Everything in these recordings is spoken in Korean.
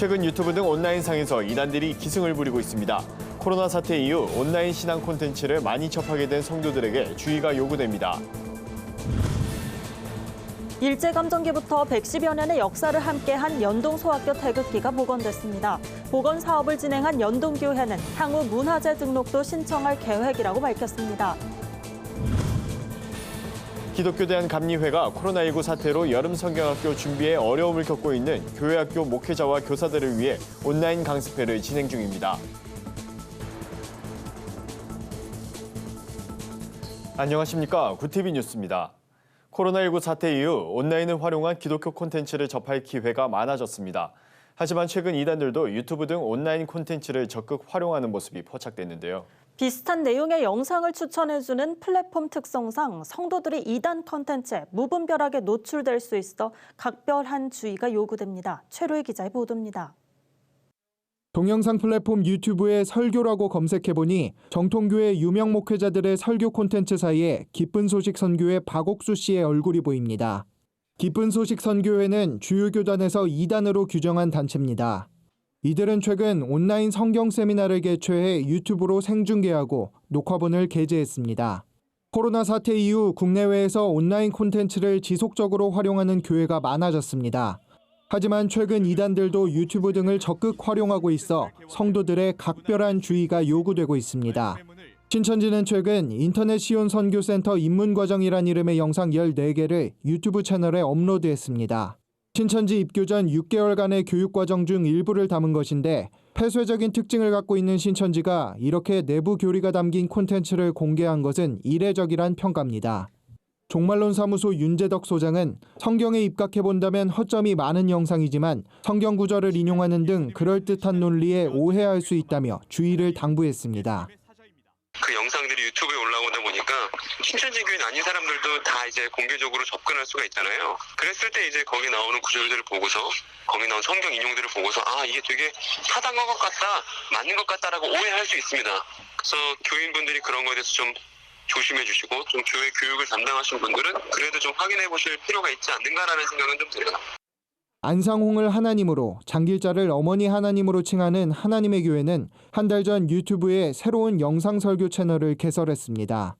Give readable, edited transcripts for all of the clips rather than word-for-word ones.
최근 유튜브 등 온라인상에서 이단들이 기승을 부리고 있습니다. 코로나 사태 이후 온라인 신앙 콘텐츠를 많이 접하게 된 성도들에게 주의가 요구됩니다. 일제감정기부터 110여 년의 역사를 함께한 연동소학교 태극기가 복원됐습니다. 복원 사업을 진행한 연동교회는 향후 문화재 등록도 신청할 계획이라고 밝혔습니다. 기독교 대한감리회가 코로나19 사태로 여름 성경학교 준비에 어려움을 겪고 있는 교회학교 목회자와 교사들을 위해 온라인 강습회를 진행 중입니다. 안녕하십니까. 구티비 뉴스입니다. 코로나19 사태 이후 온라인을 활용한 기독교 콘텐츠를 접할 기회가 많아졌습니다. 하지만 최근 이단들도 유튜브 등 온라인 콘텐츠를 적극 활용하는 모습이 포착됐는데요. 비슷한 내용의 영상을 추천해주는 플랫폼 특성상 성도들이 이단 콘텐츠에 무분별하게 노출될 수 있어 각별한 주의가 요구됩니다. 최로희 기자의 보도입니다. 동영상 플랫폼 유튜브에 설교라고 검색해보니 정통교회 유명 목회자들의 설교 콘텐츠 사이에 기쁜 소식 선교회 박옥수 씨의 얼굴이 보입니다. 기쁜 소식 선교회는 주요 교단에서 2단으로 규정한 단체입니다. 이들은 최근 온라인 성경 세미나를 개최해 유튜브로 생중계하고 녹화본을 게재했습니다. 코로나 사태 이후 국내외에서 온라인 콘텐츠를 지속적으로 활용하는 교회가 많아졌습니다. 하지만 최근 이단들도 유튜브 등을 적극 활용하고 있어 성도들의 각별한 주의가 요구되고 있습니다. 신천지는 최근 인터넷 시온 선교센터 입문과정이란 이름의 영상 14개를 유튜브 채널에 업로드했습니다. 신천지 입교 전 6개월간의 교육과정 중 일부를 담은 것인데 폐쇄적인 특징을 갖고 있는 신천지가 이렇게 내부 교리가 담긴 콘텐츠를 공개한 것은 이례적이란 평가입니다. 종말론 사무소 윤재덕 소장은 성경에 입각해본다면 허점이 많은 영상이지만 성경 구절을 인용하는 등 그럴듯한 논리에 오해할 수 있다며 주의를 당부했습니다. 그 영상들이 유튜브에 올라오다 보니까 신천지 교인 아닌 사람들도 다 이제 공개적으로 접근할 수가 있잖아요. 그랬을 때 이제 거기 나오는 구절들을 보고서 거기 나온 성경 인용들을 보고서 이게 되게 타당한 것 같다, 맞는 것 같다라고 오해할 수 있습니다. 그래서 교인분들이 그런 거에 대해서 좀 조심해 주시고 좀 교회 교육을 담당하신 분들은 그래도 좀 확인해 보실 필요가 있지 않는가라는 생각은 좀 들어요. 안상홍을 하나님으로, 장길자를 어머니 하나님으로 칭하는 하나님의 교회는 한 달 전 유튜브에 새로운 영상 설교 채널을 개설했습니다.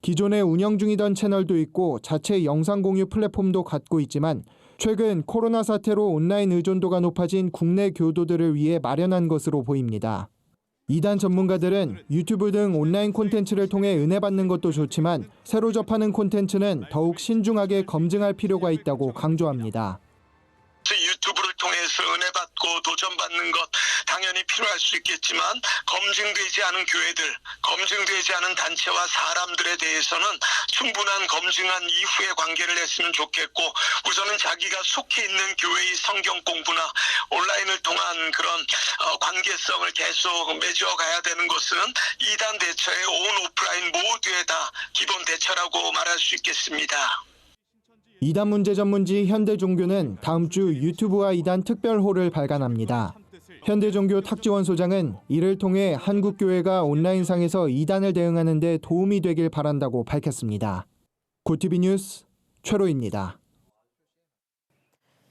기존에 운영 중이던 채널도 있고 자체 영상 공유 플랫폼도 갖고 있지만 최근 코로나 사태로 온라인 의존도가 높아진 국내 교도들을 위해 마련한 것으로 보입니다. 이단 전문가들은 유튜브 등 온라인 콘텐츠를 통해 은혜 받는 것도 좋지만 새로 접하는 콘텐츠는 더욱 신중하게 검증할 필요가 있다고 강조합니다. 유튜브를 통해서 은혜 받고 도전받는 것 당연히 필요할 수 있겠지만 검증되지 않은 교회들, 검증되지 않은 단체와 사람들에 대해서는 충분한 검증한 이후에 관계를 했으면 좋겠고 우선은 자기가 속해 있는 교회의 성경 공부나 온라인을 통한 그런 관계성을 계속 맺어가야 되는 것은 이단 대처의 온 오프라인 모두에 다 기본 대처라고 말할 수 있겠습니다. 이단 문제 전문지 현대종교는 다음 주 유튜브와 이단 특별호를 발간합니다. 현대종교 탁지원 소장은 이를 통해 한국교회가 온라인상에서 이단을 대응하는 데 도움이 되길 바란다고 밝혔습니다. 구티비 뉴스 최로입니다.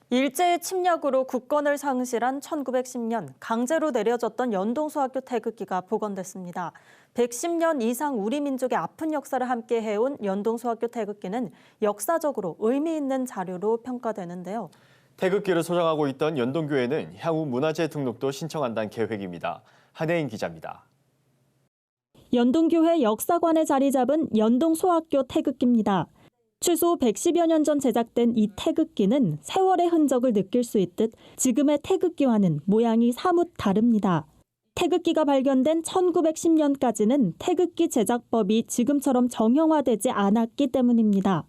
일제의 침략으로 국권을 상실한 1910년 강제로 내려졌던 연동소학교 태극기가 복원됐습니다. 110년 이상 우리 민족의 아픈 역사를 함께 해온 연동소학교 태극기는 역사적으로 의미 있는 자료로 평가되는데요. 태극기를 소장하고 있던 연동교회는 향후 문화재 등록도 신청한다는 계획입니다. 한혜인 기자입니다. 연동교회 역사관에 자리 잡은 연동소학교 태극기입니다. 최소 110여 년 전 제작된 이 태극기는 세월의 흔적을 느낄 수 있듯 지금의 태극기와는 모양이 사뭇 다릅니다. 태극기가 발견된 1910년까지는 태극기 제작법이 지금처럼 정형화되지 않았기 때문입니다.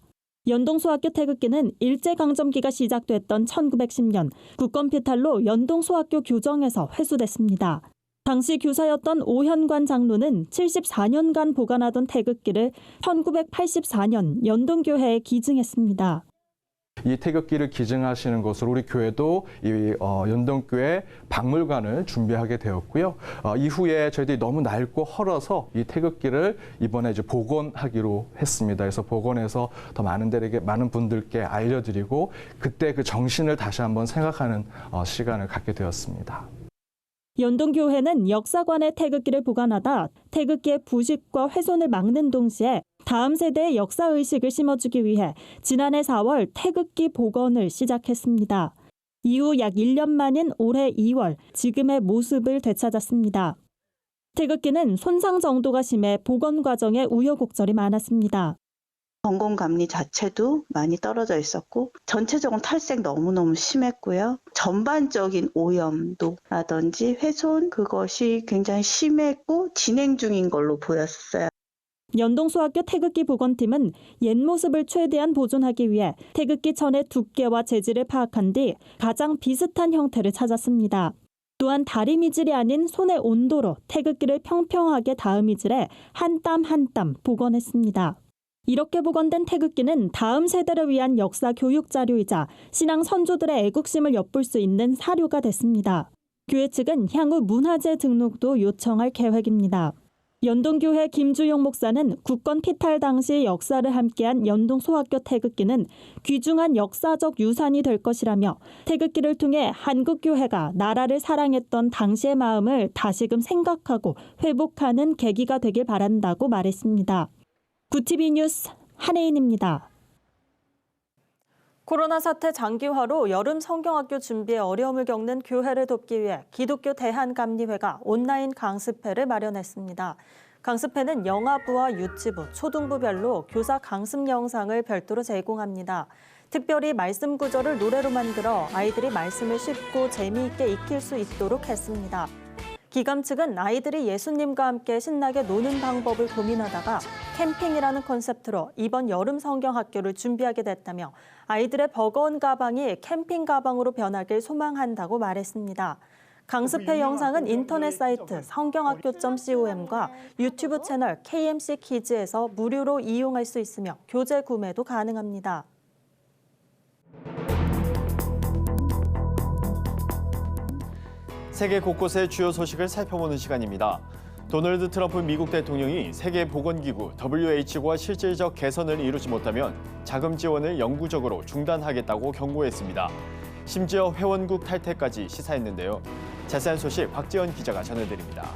연동소학교 태극기는 일제강점기가 시작됐던 1910년 국권피탈로 연동소학교 교정에서 회수됐습니다. 당시 교사였던 오현관 장로는 74년간 보관하던 태극기를 1984년 연동교회에 기증했습니다. 이 태극기를 기증하시는 것으로 우리 교회도 이 연동교회 박물관을 준비하게 되었고요. 이후에 저희들이 너무 낡고 헐어서 이 태극기를 이번에 이제 복원하기로 했습니다. 그래서 복원해서 더 많은 분들께 알려드리고 그때 그 정신을 다시 한번 생각하는 시간을 갖게 되었습니다. 연동교회는 역사관에 태극기를 보관하다 태극기의 부식과 훼손을 막는 동시에 다음 세대의 역사의식을 심어주기 위해 지난해 4월 태극기 복원을 시작했습니다. 이후 약 1년 만인 올해 2월 지금의 모습을 되찾았습니다. 태극기는 손상 정도가 심해 복원 과정에 우여곡절이 많았습니다. 건공감리 자체도 많이 떨어져 있었고 전체적으로 탈색 너무너무 심했고요. 전반적인 오염도라든지 훼손 그것이 굉장히 심했고 진행 중인 걸로 보였어요. 연동소학교 태극기 복원팀은 옛 모습을 최대한 보존하기 위해 태극기 천의 두께와 재질을 파악한 뒤 가장 비슷한 형태를 찾았습니다. 또한 다리미질이 아닌 손의 온도로 태극기를 평평하게 닿음이질해 한 땀 한 땀 복원했습니다. 이렇게 복원된 태극기는 다음 세대를 위한 역사 교육 자료이자 신앙 선조들의 애국심을 엿볼 수 있는 사료가 됐습니다. 교회 측은 향후 문화재 등록도 요청할 계획입니다. 연동교회 김주용 목사는 국권 피탈 당시 역사를 함께한 연동소학교 태극기는 귀중한 역사적 유산이 될 것이라며 태극기를 통해 한국교회가 나라를 사랑했던 당시의 마음을 다시금 생각하고 회복하는 계기가 되길 바란다고 말했습니다. 구TV 뉴스 한혜인입니다. 코로나 사태 장기화로 여름 성경학교 준비에 어려움을 겪는 교회를 돕기 위해 기독교 대한감리회가 온라인 강습회를 마련했습니다. 강습회는 영아부와 유치부, 초등부별로 교사 강습 영상을 별도로 제공합니다. 특별히 말씀 구절을 노래로 만들어 아이들이 말씀을 쉽고 재미있게 익힐 수 있도록 했습니다. 기감 측은 아이들이 예수님과 함께 신나게 노는 방법을 고민하다가 캠핑이라는 컨셉트로 이번 여름 성경학교를 준비하게 됐다며 아이들의 버거운 가방이 캠핑 가방으로 변하길 소망한다고 말했습니다. 강습회 영상은 인터넷 사이트 성경학교.com과 유튜브 채널 KMC 키즈에서 무료로 이용할 수 있으며 교재 구매도 가능합니다. 세계 곳곳의 주요 소식을 살펴보는 시간입니다. 도널드 트럼프 미국 대통령이 세계보건기구 WHO와 실질적 개선을 이루지 못하면 자금 지원을 영구적으로 중단하겠다고 경고했습니다. 심지어 회원국 탈퇴까지 시사했는데요. 자세한 소식 박지연 기자가 전해드립니다.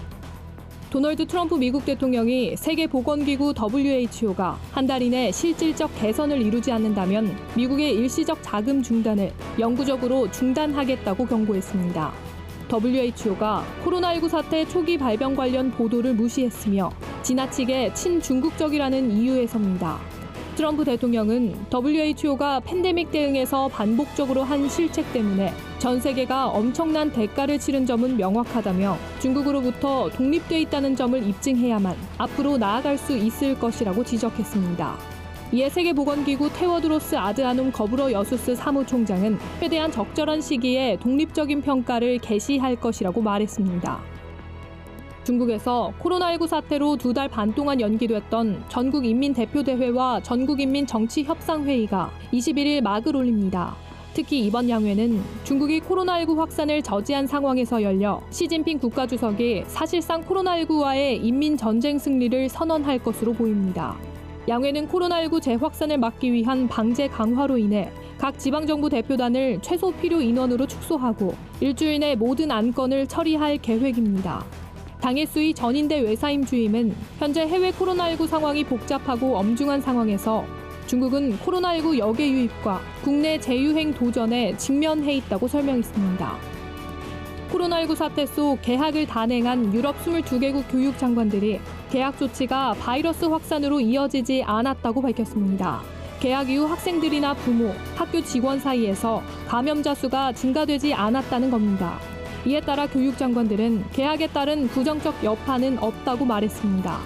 도널드 트럼프 미국 대통령이 세계보건기구 WHO가 한 달 이내 실질적 개선을 이루지 않는다면 미국의 일시적 자금 중단을 영구적으로 중단하겠다고 경고했습니다. WHO가 코로나19 사태 초기 발병 관련 보도를 무시했으며 지나치게 친중국적이라는 이유에서입니다. 트럼프 대통령은 WHO가 팬데믹 대응에서 반복적으로 한 실책 때문에 전 세계가 엄청난 대가를 치른 점은 명확하다며 중국으로부터 독립돼 있다는 점을 입증해야만 앞으로 나아갈 수 있을 것이라고 지적했습니다. 이에 세계보건기구 테워드로스 아드하눔 거브러 여수스 사무총장은 최대한 적절한 시기에 독립적인 평가를 개시할 것이라고 말했습니다. 중국에서 코로나19 사태로 2달 반 동안 연기됐던 전국인민대표대회와 전국인민정치협상회의가 21일 막을 올립니다. 특히 이번 양회는 중국이 코로나19 확산을 저지한 상황에서 열려 시진핑 국가주석이 사실상 코로나19와의 인민전쟁 승리를 선언할 것으로 보입니다. 양회는 코로나19 재확산을 막기 위한 방제 강화로 인해 각 지방정부 대표단을 최소 필요 인원으로 축소하고 일주일 내 모든 안건을 처리할 계획입니다. 당일 수의 전인대 외사임 주임은 현재 해외 코로나19 상황이 복잡하고 엄중한 상황에서 중국은 코로나19 역의 유입과 국내 재유행 도전에 직면해 있다고 설명했습니다. 코로나19 사태 속 개학을 단행한 유럽 22개국 교육장관들이 개학 조치가 바이러스 확산으로 이어지지 않았다고 밝혔습니다. 개학 이후 학생들이나 부모, 학교 직원 사이에서 감염자 수가 증가되지 않았다는 겁니다. 이에 따라 교육장관들은 개학에 따른 부정적 여파는 없다고 말했습니다.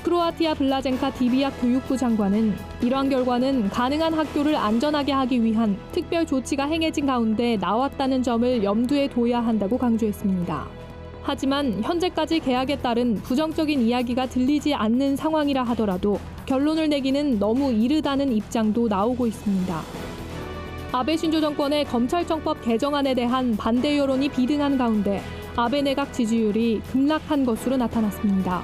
크로아티아 블라젠카 디비악 교육부 장관은 이러한 결과는 가능한 학교를 안전하게 하기 위한 특별 조치가 행해진 가운데 나왔다는 점을 염두에 둬야 한다고 강조했습니다. 하지만 현재까지 개학에 따른 부정적인 이야기가 들리지 않는 상황이라 하더라도 결론을 내기는 너무 이르다는 입장도 나오고 있습니다. 아베 신조 정권의 검찰청법 개정안에 대한 반대 여론이 비등한 가운데 아베 내각 지지율이 급락한 것으로 나타났습니다.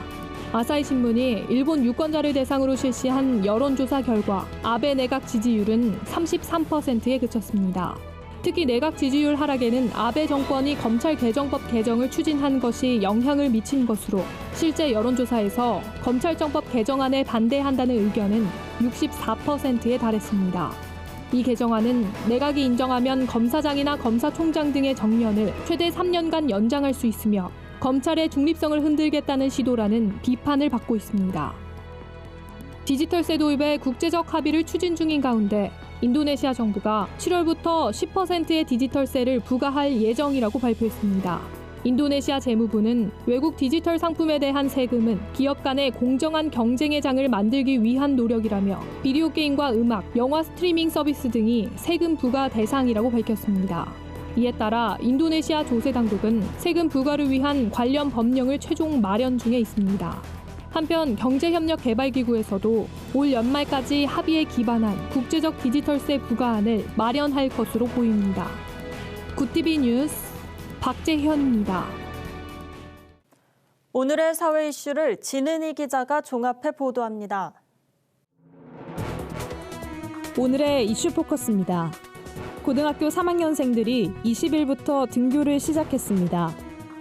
아사히 신문이 일본 유권자를 대상으로 실시한 여론조사 결과 아베 내각 지지율은 33%에 그쳤습니다. 특히 내각 지지율 하락에는 아베 정권이 검찰 개정법 개정을 추진한 것이 영향을 미친 것으로 실제 여론조사에서 검찰청법 개정안에 반대한다는 의견은 64%에 달했습니다. 이 개정안은 내각이 인정하면 검사장이나 검사총장 등의 정년을 최대 3년간 연장할 수 있으며 검찰의 중립성을 흔들겠다는 시도라는 비판을 받고 있습니다. 디지털세 도입에 국제적 합의를 추진 중인 가운데 인도네시아 정부가 7월부터 10%의 디지털세를 부과할 예정이라고 발표했습니다. 인도네시아 재무부는 외국 디지털 상품에 대한 세금은 기업 간의 공정한 경쟁의 장을 만들기 위한 노력이라며 비디오 게임과 음악, 영화 스트리밍 서비스 등이 세금 부과 대상이라고 밝혔습니다. 이에 따라 인도네시아 조세 당국은 세금 부과를 위한 관련 법령을 최종 마련 중에 있습니다. 한편 경제협력개발기구에서도 올 연말까지 합의에 기반한 국제적 디지털세 부과안을 마련할 것으로 보입니다. 굿티비 뉴스 박재현입니다. 오늘의 사회 이슈를 진은희 기자가 종합해 보도합니다. 오늘의 이슈 포커스입니다. 고등학교 3학년생들이 20일부터 등교를 시작했습니다.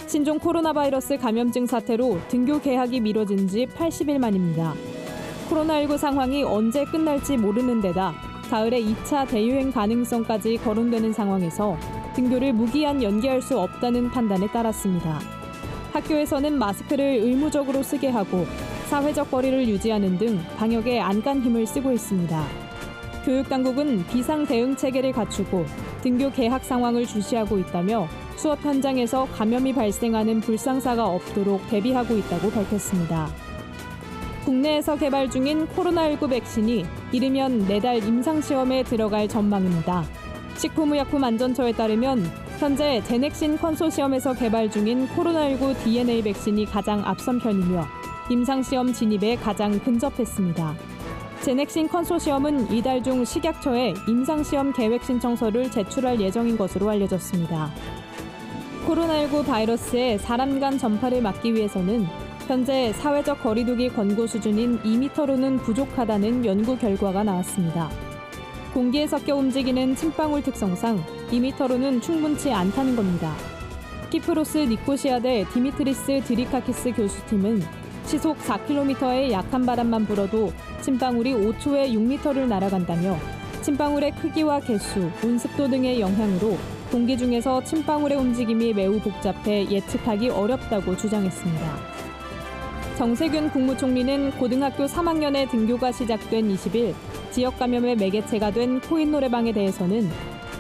신종 코로나 바이러스 감염증 사태로 등교 개학이 미뤄진 지 80일 만입니다. 코로나19 상황이 언제 끝날지 모르는 데다 가을에 2차 대유행 가능성까지 거론되는 상황에서 등교를 무기한 연기할 수 없다는 판단에 따랐습니다. 학교에서는 마스크를 의무적으로 쓰게 하고 사회적 거리를 유지하는 등 방역에 안간 힘을 쓰고 있습니다. 교육당국은 비상 대응 체계를 갖추고 등교 개학 상황을 주시하고 있다며 수업 현장에서 감염이 발생하는 불상사가 없도록 대비하고 있다고 밝혔습니다. 국내에서 개발 중인 코로나19 백신이 이르면 내달 임상시험에 들어갈 전망입니다. 식품의약품안전처에 따르면 현재 제넥신 컨소시엄에서 개발 중인 코로나19 DNA 백신이 가장 앞선 편이며 임상시험 진입에 가장 근접했습니다. 제넥신 컨소시엄은 이달 중 식약처에 임상시험 계획 신청서를 제출할 예정인 것으로 알려졌습니다. 코로나19 바이러스의 사람 간 전파를 막기 위해서는 현재 사회적 거리두기 권고 수준인 2m로는 부족하다는 연구 결과가 나왔습니다. 공기에 섞여 움직이는 침방울 특성상 2m로는 충분치 않다는 겁니다. 키프로스 니코시아대 디미트리스 드리카키스 교수팀은 시속 4km의 약한 바람만 불어도 침방울이 5초에 6m를 날아간다며 침방울의 크기와 개수, 온습도 등의 영향으로 공기 중에서 침방울의 움직임이 매우 복잡해 예측하기 어렵다고 주장했습니다. 정세균 국무총리는 고등학교 3학년의 등교가 시작된 20일 지역 감염의 매개체가 된 코인 노래방에 대해서는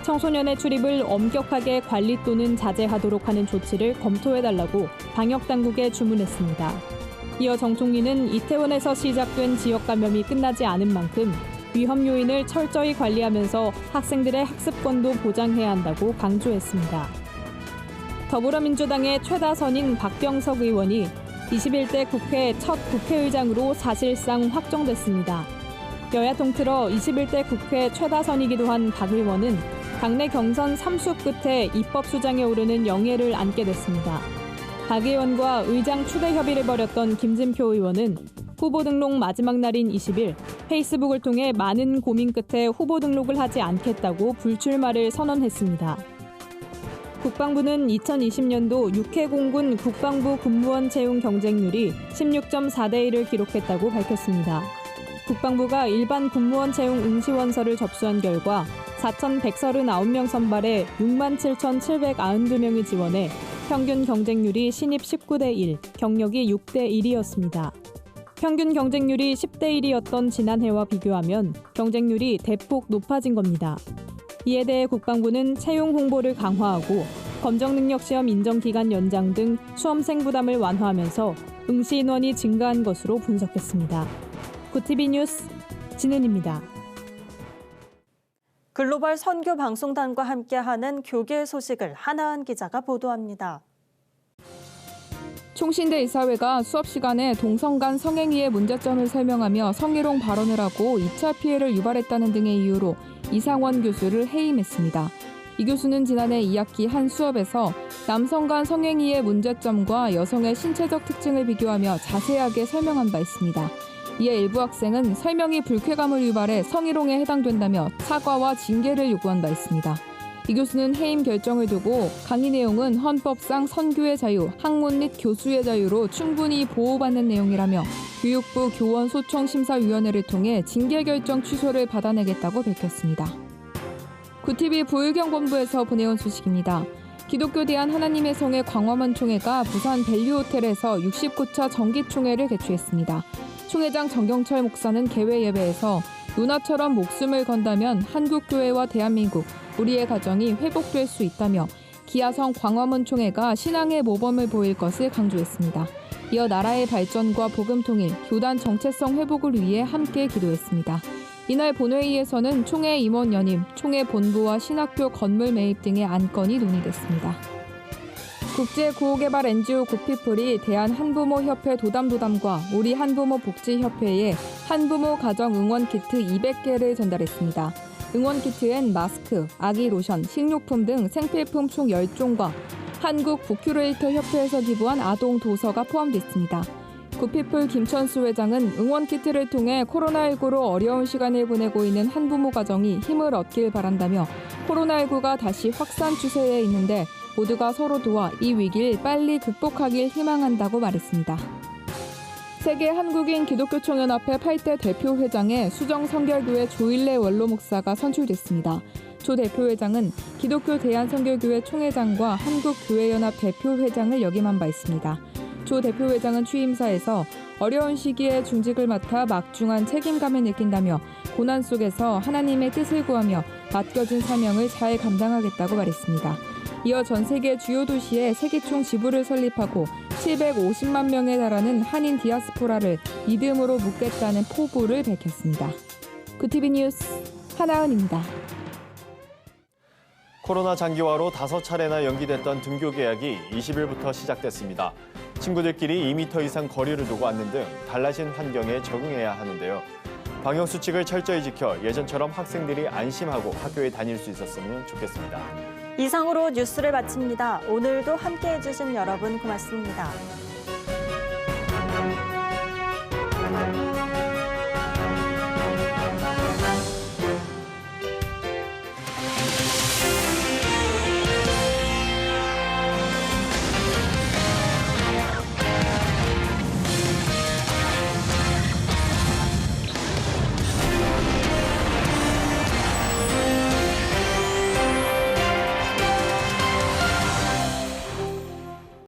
청소년의 출입을 엄격하게 관리 또는 자제하도록 하는 조치를 검토해달라고 방역당국에 주문했습니다. 이어 정 총리는 이태원에서 시작된 지역 감염이 끝나지 않은 만큼 위험 요인을 철저히 관리하면서 학생들의 학습권도 보장해야 한다고 강조했습니다. 더불어민주당의 최다선인 박병석 의원이 21대 국회 첫 국회의장으로 사실상 확정됐습니다. 여야 통틀어 21대 국회 최다선이기도 한 박 의원은 당내 경선 3수 끝에 입법수장에 오르는 영예를 안게 됐습니다. 박 의원과 의장 추대 협의를 벌였던 김진표 의원은 후보 등록 마지막 날인 20일 페이스북을 통해 많은 고민 끝에 후보 등록을 하지 않겠다고 불출마를 선언했습니다. 국방부는 2020년도 육해 공군 국방부 군무원 채용 경쟁률이 16.4대 1을 기록했다고 밝혔습니다. 국방부가 일반 군무원 채용 응시원서를 접수한 결과 4,139명 선발에 67,792명이 지원해 평균 경쟁률이 신입 19대 1, 경력이 6대 1이었습니다. 평균 경쟁률이 10대 1이었던 지난해와 비교하면 경쟁률이 대폭 높아진 겁니다. 이에 대해 국방부는 채용 홍보를 강화하고 검정 능력 시험 인정 기간 연장 등 수험생 부담을 완화하면서 응시 인원이 증가한 것으로 분석했습니다. 굿티비 뉴스 진은입니다. 글로벌 선교 방송단과 함께하는 교계 소식을 한하은 기자가 보도합니다. 총신대 이사회가 수업 시간에 동성 간 성행위의 문제점을 설명하며 성희롱 발언을 하고 2차 피해를 유발했다는 등의 이유로 이상원 교수를 해임했습니다. 이 교수는 지난해 2학기 한 수업에서 남성 간 성행위의 문제점과 여성의 신체적 특징을 비교하며 자세하게 설명한 바 있습니다. 이에 일부 학생은 설명이 불쾌감을 유발해 성희롱에 해당된다며 사과와 징계를 요구한 바 있습니다. 이 교수는 해임 결정을 두고 강의 내용은 헌법상 선교의 자유, 학문 및 교수의 자유로 충분히 보호받는 내용이라며 교육부 교원소총심사위원회를 통해 징계 결정 취소를 받아내겠다고 밝혔습니다. 구TV 부의경본부에서 보내온 소식입니다. 기독교 대한 하나님의 성회 광화문 총회가 부산 밸류호텔에서 69차 정기총회를 개최했습니다. 총회장 정경철 목사는 개회 예배에서 누나처럼 목숨을 건다면 한국교회와 대한민국, 우리의 가정이 회복될 수 있다며 기아성 광화문 총회가 신앙의 모범을 보일 것을 강조했습니다. 이어 나라의 발전과 복음 통일, 교단 정체성 회복을 위해 함께 기도했습니다. 이날 본회의에서는 총회 임원 연임, 총회 본부와 신학교 건물 매입 등의 안건이 논의됐습니다. 국제구호개발 NGO 구피플이 대한한부모협회 도담도담과 우리 한부모 복지협회에 한부모 가정 응원 키트 200개를 전달했습니다. 응원 키트엔 마스크, 아기 로션, 식료품 등 생필품 총 10종과 한국 북큐레이터 협회에서 기부한 아동 도서가 포함됐습니다. 구피플 김천수 회장은 응원 키트를 통해 코로나19로 어려운 시간을 보내고 있는 한부모 가정이 힘을 얻길 바란다며 코로나19가 다시 확산 추세에 있는데 모두가 서로 도와 이 위기를 빨리 극복하길 희망한다고 말했습니다. 세계 한국인 기독교총연합회 8대 대표회장에 수정성결교회 조일래 원로 목사가 선출됐습니다. 조 대표회장은 기독교 대한선교교회 총회장과 한국교회연합 대표회장을 역임한 바 있습니다. 조 대표회장은 취임사에서 어려운 시기에 중직을 맡아 막중한 책임감을 느낀다며 고난 속에서 하나님의 뜻을 구하며 맡겨진 사명을 잘 감당하겠다고 말했습니다. 이어 전 세계 주요 도시에 세계총 지부를 설립하고 750만 명에 달하는 한인 디아스포라를 믿음으로 묶겠다는 포부를 밝혔습니다. 구TV 뉴스 하나은입니다. 코로나 장기화로 5차례나 연기됐던 등교 계약이 20일부터 시작됐습니다. 친구들끼리 2m 이상 거리를 두고 앉는 등 달라진 환경에 적응해야 하는데요. 방역수칙을 철저히 지켜 예전처럼 학생들이 안심하고 학교에 다닐 수 있었으면 좋겠습니다. 이상으로 뉴스를 마칩니다. 오늘도 함께해 주신 여러분 고맙습니다.